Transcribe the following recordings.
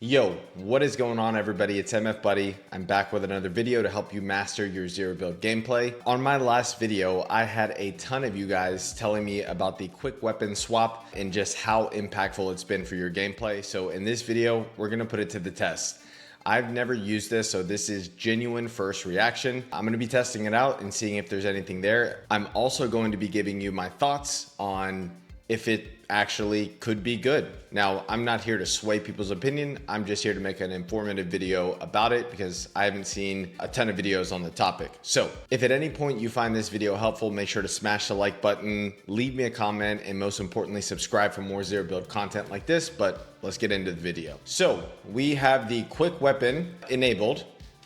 Yo, what is going on everybody? It's MF Buddy. I'm back with another video to help you master your zero build gameplay. On my last video, I had a ton of you guys telling me about the quick weapon swap and just how impactful it's been for your gameplay. So in this video, we're gonna put it to the test. I've never used this, so this is genuine first reaction. I'm gonna be testing it out and seeing if there's anything there. I'm also going to be giving you my thoughts on if it actually could be good. Now, I'm not here to sway people's opinion. I'm just here to make an informative video about it because I haven't seen a ton of videos on the topic. So if at any point you find this video helpful, make sure to smash the like button, leave me a comment, and most importantly, subscribe for more zero build content like this. But let's get into the video. So we have the quick weapon enabled,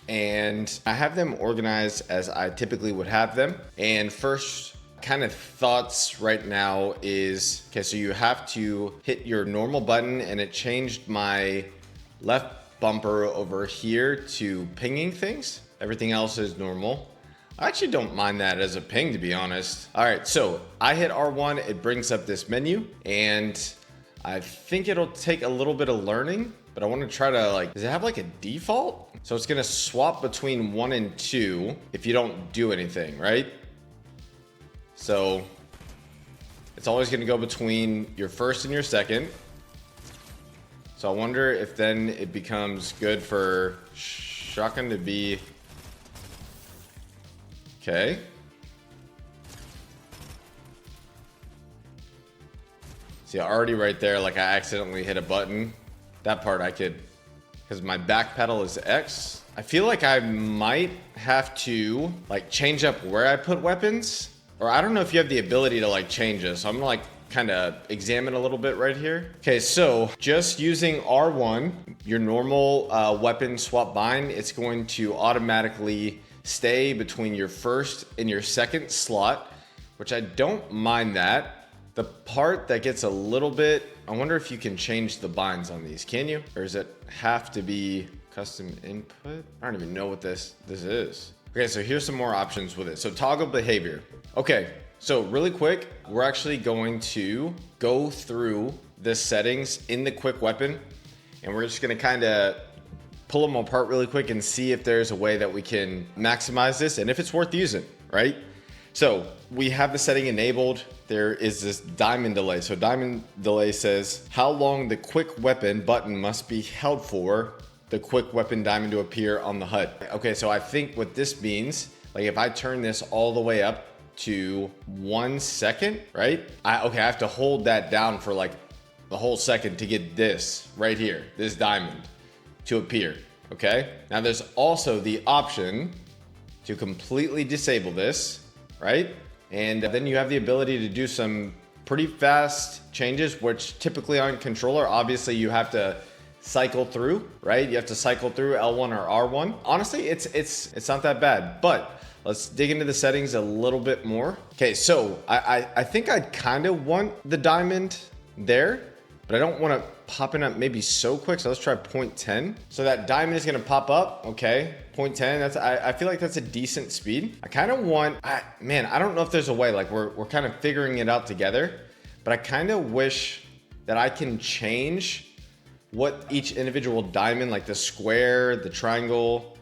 and I have them organized as I typically would have them. And first, kind of thoughts right now is, okay, so you have to hit your normal button, and it changed my left bumper over here to pinging things. Everything else is normal. I actually don't mind that as a ping, to be honest. All right, so I hit R1, it brings up this menu, and I think it'll take a little bit of learning, but I want to try to does it have like a default? So it's gonna swap between 1 and 2 if you don't do anything, right? So it's always going to go between your first and your second. So I wonder if then it becomes good for shotgun to be okay. See, already right there, like I accidentally hit a button. That part I could, because my back pedal is X. I feel like I might have to change up where I put weapons. Or I don't know if you have the ability to change this. So I'm gonna kind of examine a little bit right here. Okay, so just using R1, your normal weapon swap bind, it's going to automatically stay between your first and your second slot, which I don't mind that. The part that gets a little bit, I wonder if you can change the binds on these. Can you? Or does it have to be custom input? I don't even know what this is. Okay, so here's some more options with it. So toggle behavior. Okay, so really quick, we're actually going to go through the settings in the quick weapon, and we're just gonna kind of pull them apart really quick and see if there's a way that we can maximize this and if it's worth using, right? So we have the setting enabled. There is this diamond delay. So diamond delay says how long the quick weapon button must be held for the quick weapon diamond to appear on the HUD. Okay, so I think what this means, if I turn this all the way up to 1 second, right? I have to hold that down for the whole second to get this right here, this diamond to appear, okay? Now there's also the option to completely disable this, right? And then you have the ability to do some pretty fast changes, which typically on controller, obviously you have to cycle through, right? You have to cycle through L1 or R1. Honestly, it's not that bad, but let's dig into the settings a little bit more. Okay, so I think I'd kind of want the diamond there, but I don't want to pop it up maybe so quick. So let's try 0.10. So that diamond is going to pop up. Okay, 0.10. I feel like that's a decent speed. I kind of want, man, I don't know if there's a way, we're kind of figuring it out together, but I kind of wish that I can change what each individual diamond, like the square, the triangle,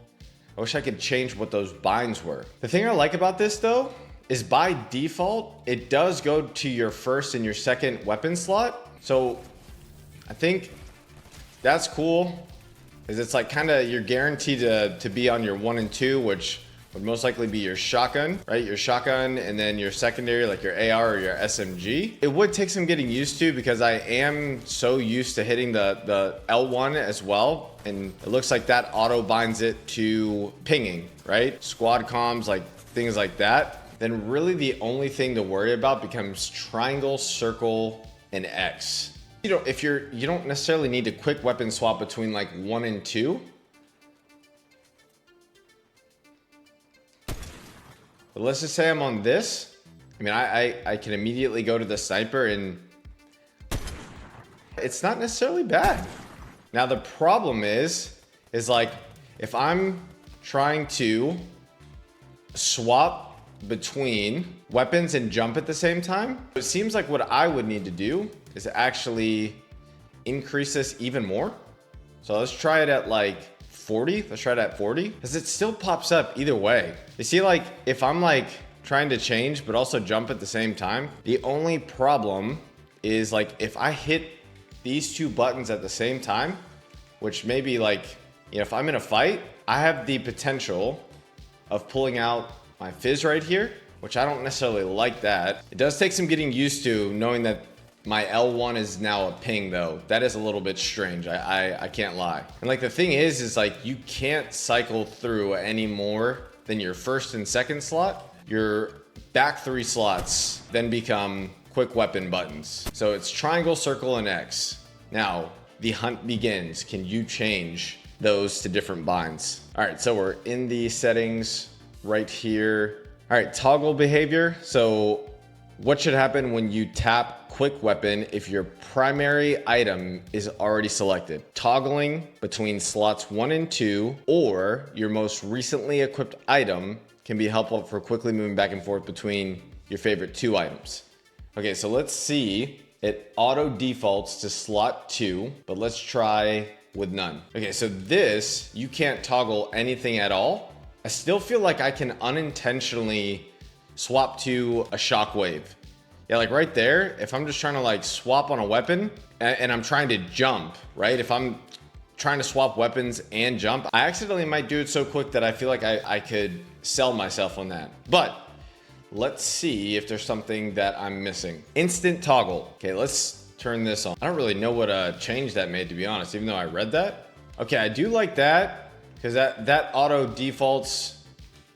I wish I could change what those binds were. The thing I like about this though, is by default, it does go to your first and your second weapon slot. So I think that's cool, because it's you're guaranteed to be on your 1 and 2, which would most likely be your shotgun, right? Your shotgun, and then your secondary, like your AR or your SMG. It would take some getting used to because I am so used to hitting the L1 as well. And it looks like that auto binds it to pinging, right? Squad comms, things like that. Then really the only thing to worry about becomes triangle, circle, and X. You know, you don't necessarily need to quick weapon swap between 1 and 2. But let's just say I'm on this. I mean, I can immediately go to the sniper, and it's not necessarily bad. Now the problem is if I'm trying to swap between weapons and jump at the same time, it seems like what I would need to do is actually increase this even more. So let's try it at like 40. Let's try it at 40 because it still pops up either way. You see, like if I'm like trying to change but also jump at the same time, the only problem is like if I hit these two buttons at the same time, which maybe like, you know, if I'm in a fight, I have the potential of pulling out my fizz right here, which I don't necessarily like that. It does take some getting used to knowing that my L1 is now a ping though. That is a little bit strange. I can't lie. And like the thing is like you can't cycle through any more than your first and second slot. Your back 3 slots then become quick weapon buttons. So it's triangle, circle, and X. Now the hunt begins. Can you change those to different binds? All right, so we're in the settings right here. All right, toggle behavior. So what should happen when you tap quick weapon if your primary item is already selected? Toggling between slots 1 and 2 or your most recently equipped item can be helpful for quickly moving back and forth between your favorite 2 items. Okay, so let's see. It auto defaults to slot 2, but let's try with none. Okay, so this, you can't toggle anything at all. I still feel like I can unintentionally swap to a shockwave. Yeah, like right there, if I'm just trying to like swap on a weapon and I'm trying to jump, right? If I'm trying to swap weapons and jump, I accidentally might do it so quick that I feel like I could sell myself on that. But let's see if there's something that I'm missing. Instant toggle. Okay, let's turn this on. I don't really know what change that made, to be honest, even though I read that. Okay, I do like that because that auto defaults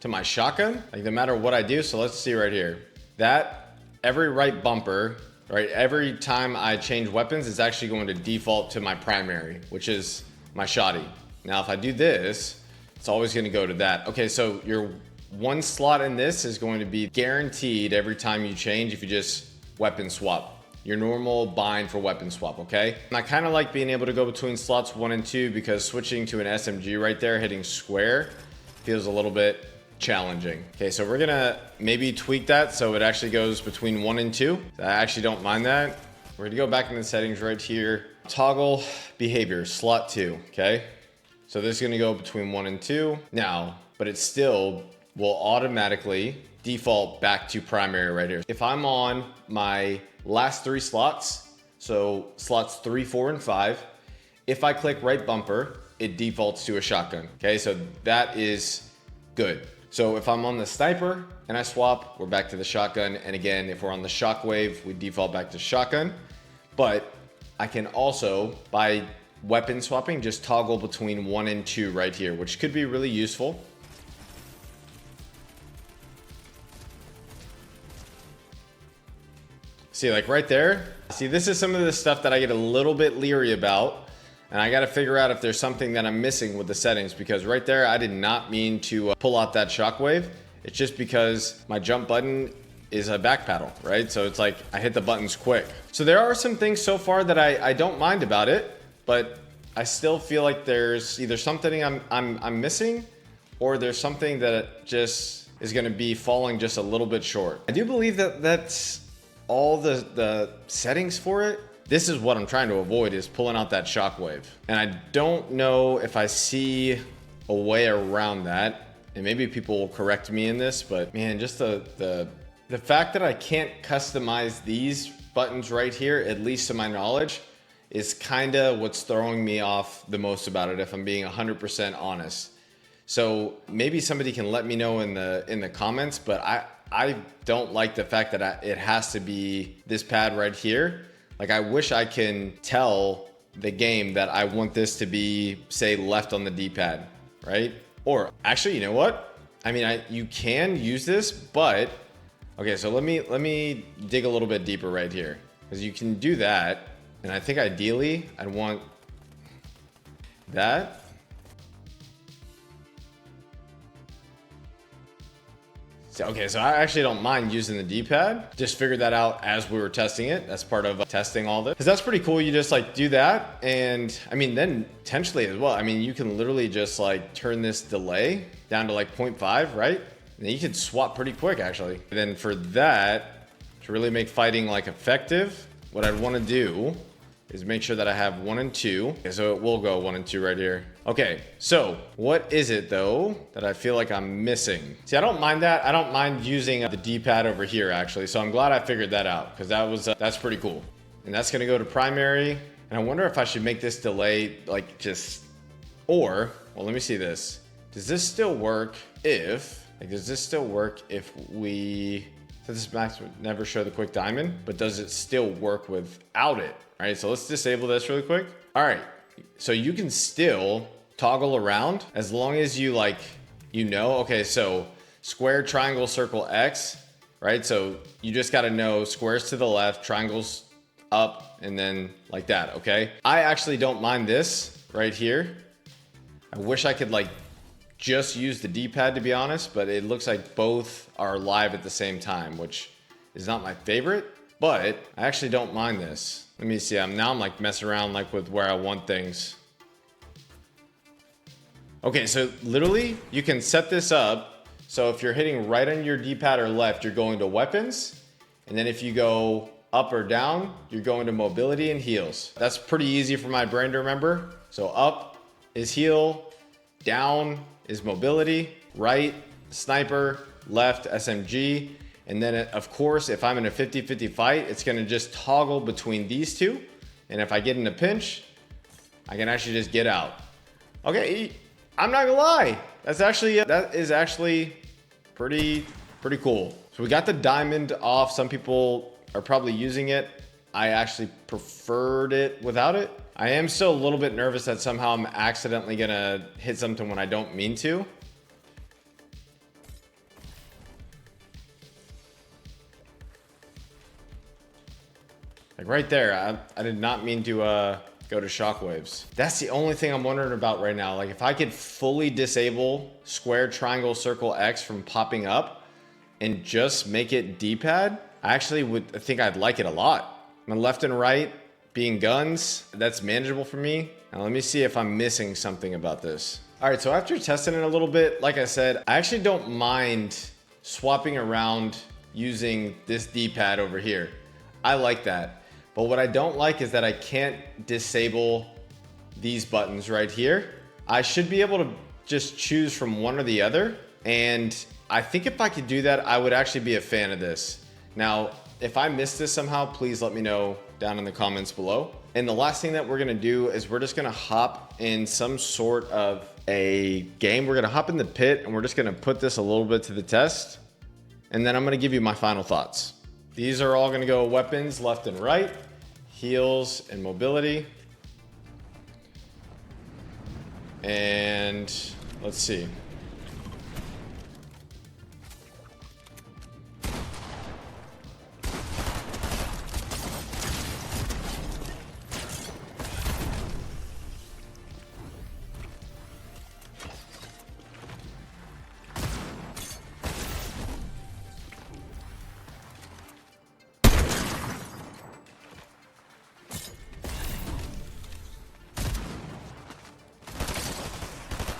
to my shotgun, like no matter what I do. So let's see right here. That every right bumper, right? Every time I change weapons, it's actually going to default to my primary, which is my shotty. Now, if I do this, it's always going to go to that. Okay, so your 1 slot in this is going to be guaranteed every time you change if you just weapon swap. Your normal bind for weapon swap, okay? And I kind of like being able to go between slots 1 and 2 because switching to an SMG right there, hitting square, feels a little bit challenging. Okay, so we're gonna maybe tweak that so it actually goes between 1 and 2. I actually don't mind that. We're gonna go back in the settings right here. Toggle behavior, slot 2, okay? So this is gonna go between 1 and 2. Now, but it still will automatically default back to primary right here. If I'm on my last 3 slots, so slots 3, 4, and 5, if I click right bumper, it defaults to a shotgun. Okay, so that is good. So if I'm on the sniper and I swap, we're back to the shotgun. And again, if we're on the shockwave, we default back to shotgun. But I can also, by weapon swapping, just toggle between 1 and 2 right here, which could be really useful. See, like right there, see, this is some of the stuff that I get a little bit leery about, and I got to figure out if there's something that I'm missing with the settings, because right there, I did not mean to pull out that shockwave. It's just because my jump button is a back paddle, right? So it's like I hit the buttons quick. So there are some things so far that I don't mind about it, but I still feel like there's either something I'm missing, or there's something that just is going to be falling just a little bit short. I do believe that that's all the settings for it. This is what I'm trying to avoid, is pulling out that shockwave. And I don't know if I see a way around that, and maybe people will correct me in this, but man, just the fact that I can't customize these buttons right here, at least to my knowledge, is kind of what's throwing me off the most about it, if I'm being 100% honest. So maybe somebody can let me know in the comments, but I don't like the fact that it has to be this pad right here. Like, I wish I can tell the game that I want this to be, say, left on the D-pad, right? Or actually, you know what? I mean, you can use this, but okay, so let me dig a little bit deeper right here, because you can do that, and I think ideally I'd want that. Okay, so I actually don't mind using the D-pad. Just figured that out as we were testing it. That's part of testing all this. Because that's pretty cool. You just like do that. And I mean, then potentially as well, I mean, you can literally just like turn this delay down to like 0.5, right? And you can swap pretty quick actually. And then for that, to really make fighting like effective, what I'd want to do is make sure that I have 1 and 2. Okay, so it will go 1 and 2 right here. Okay, so what is it though that I feel like I'm missing? See, I don't mind that. I don't mind using the D-pad over here actually. So I'm glad I figured that out because that's pretty cool. And that's gonna go to primary. And I wonder if I should make this delay like just, or, well, let me see this. Does this still work if we, so this max would never show the quick diamond, but does it still work without it? All right, so let's disable this really quick. All right, so you can still toggle around as long as you like, okay, so square, triangle, circle, X, right? So you just gotta know squares to the left, triangles up, and then like that, okay? I actually don't mind this right here. I wish I could like just use the D-pad to be honest, but it looks like both are live at the same time, which is not my favorite, but I actually don't mind this. Let me see, I'm like messing around like with where I want things. Okay, so literally you can set this up. So if you're hitting right on your D-pad or left, you're going to weapons. And then if you go up or down, you're going to mobility and heals. That's pretty easy for my brain to remember. So up is heal, down is mobility, right, sniper, left, SMG. And then of course, if I'm in a 50-50 fight, it's gonna just toggle between these two. And if I get in a pinch, I can actually just get out. Okay, I'm not gonna lie. That is actually pretty cool. So we got the diamond off. Some people are probably using it. I actually preferred it without it. I am still a little bit nervous that somehow I'm accidentally gonna hit something when I don't mean to. Like right there, I did not mean to go to shockwaves. That's the only thing I'm wondering about right now. Like if I could fully disable square, triangle, circle, X from popping up and just make it D-pad, I think I'd like it a lot. My left and right being guns, that's manageable for me. Now let me see if I'm missing something about this. All right, so after testing it a little bit, like I said, I actually don't mind swapping around using this D-pad over here. I like that. But what I don't like is that I can't disable these buttons right here. I should be able to just choose from one or the other. And I think if I could do that, I would actually be a fan of this. Now, if I missed this somehow, please let me know down in the comments below. And the last thing that we're gonna do is we're just gonna hop in some sort of a game. We're gonna hop in the pit and we're just gonna put this a little bit to the test. And then I'm gonna give you my final thoughts. These are all gonna go weapons left and right, heals and mobility. And let's see.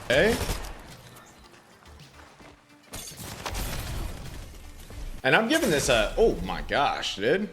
Okay. And I'm giving this a, oh my gosh, dude.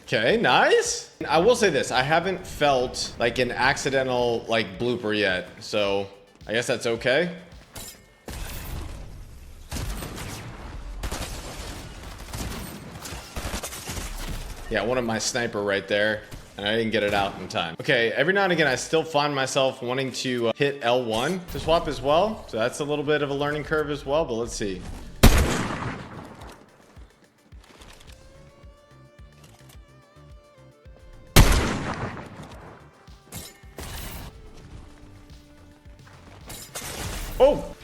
Okay, nice. I will say this, I haven't felt like an accidental like blooper yet, so I guess that's okay. Yeah, one of my sniper right there, and I didn't get it out in time. Okay, every now and again, I still find myself wanting to hit L1 to swap as well, so that's a little bit of a learning curve as well, but let's see. Oh!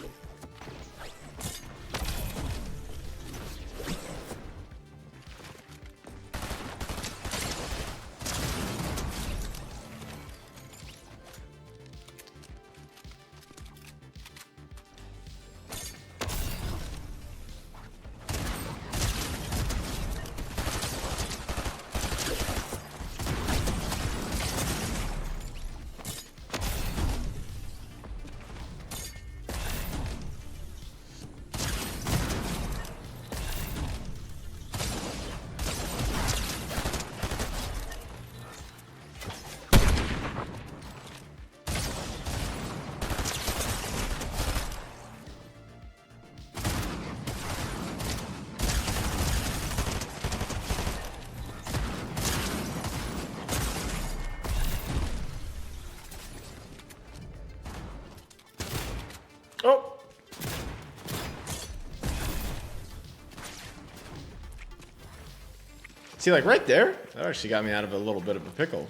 See, like right there, that actually got me out of a little bit of a pickle.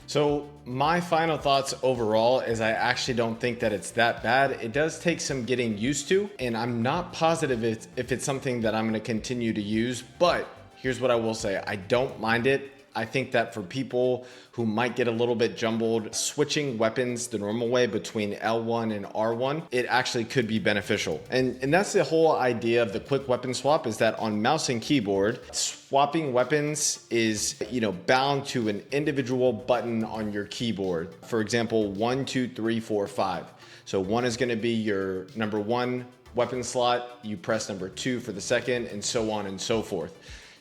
So my final thoughts overall is I actually don't think that it's that bad. It does take some getting used to, and I'm not positive if it's something that I'm going to continue to use, but here's what I will say. I don't mind it. I think that for people who might get a little bit jumbled, switching weapons the normal way between L1 and R1, it actually could be beneficial. And that's the whole idea of the quick weapon swap, is that on mouse and keyboard, swapping weapons is, bound to an individual button on your keyboard. For example, 1, 2, 3, 4, 5. So 1 is going to be your number 1 weapon slot. You press number 2 for the second, and so on and so forth.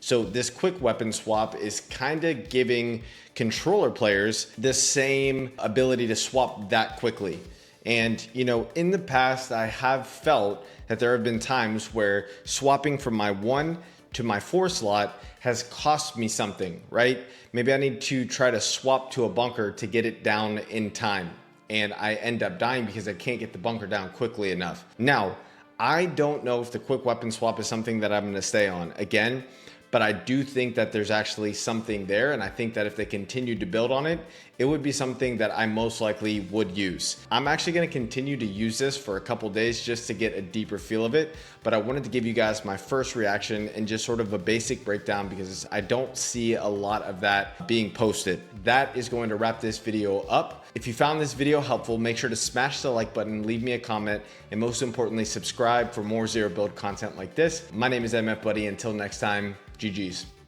So this quick weapon swap is kind of giving controller players the same ability to swap that quickly. And, in the past, I have felt that there have been times where swapping from my 1 to my 4 slot has cost me something, right? Maybe I need to try to swap to a bunker to get it down in time, and I end up dying because I can't get the bunker down quickly enough. Now, I don't know if the quick weapon swap is something that I'm going to stay on. Again, but I do think that there's actually something there, and I think that if they continued to build on it, it would be something that I most likely would use. I'm actually gonna continue to use this for a couple days just to get a deeper feel of it, but I wanted to give you guys my first reaction and just sort of a basic breakdown because I don't see a lot of that being posted. That is going to wrap this video up. If you found this video helpful, make sure to smash the like button, leave me a comment, and most importantly, subscribe for more Zero Build content like this. My name is MF Buddy. Until next time, GG's.